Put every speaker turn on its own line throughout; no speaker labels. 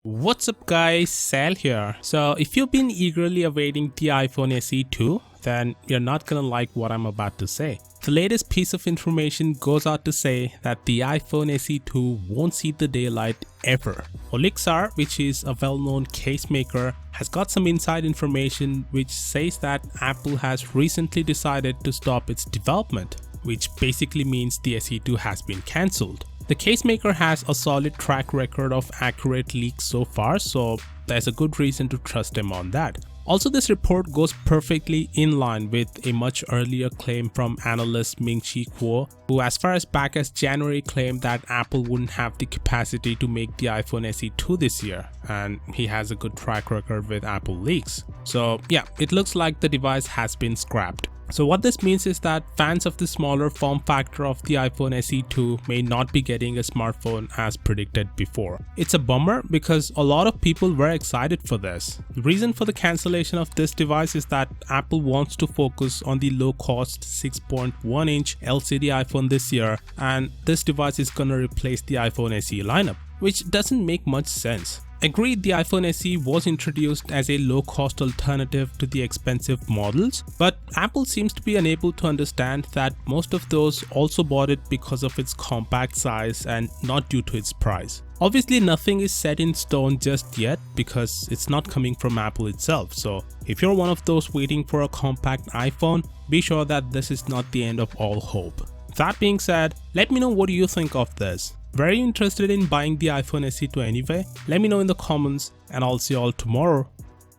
What's up guys, Sal here. So if you've been eagerly awaiting the iPhone SE 2, then you're not gonna like what I'm about to say. The latest piece of information goes out to say that the iPhone SE 2 won't see the daylight ever. Olixar, which is a well-known case maker, has got some inside information which says that Apple has recently decided to stop its development, which basically means the SE 2 has been cancelled. The case maker has a solid track record of accurate leaks so far, so there's a good reason to trust them on that. Also, this report goes perfectly in line with a much earlier claim from analyst Ming-Chi Kuo, who as far as back as January claimed that Apple wouldn't have the capacity to make the iPhone SE 2 this year, and he has a good track record with Apple leaks. So yeah, it looks like the device has been scrapped. So what this means is that fans of the smaller form factor of the iPhone SE 2 may not be getting a smartphone as predicted before. It's a bummer because a lot of people were excited for this. The reason for the cancellation of this device is that Apple wants to focus on the low-cost 6.1-inch LCD iPhone this year, and this device is gonna replace the iPhone SE lineup, which doesn't make much sense. Agreed, the iPhone SE was introduced as a low-cost alternative to the expensive models, but Apple seems to be unable to understand that most of those also bought it because of its compact size and not due to its price. Obviously, nothing is set in stone just yet because it's not coming from Apple itself, so if you're one of those waiting for a compact iPhone, be sure that this is not the end of all hope. That being said, let me know what you think of this. Very interested in buying the iPhone SE 2 anyway? Let me know in the comments, and I'll see you all tomorrow.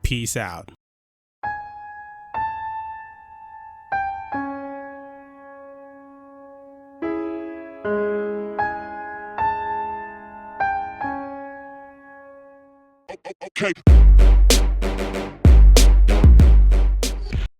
Peace out.
Okay.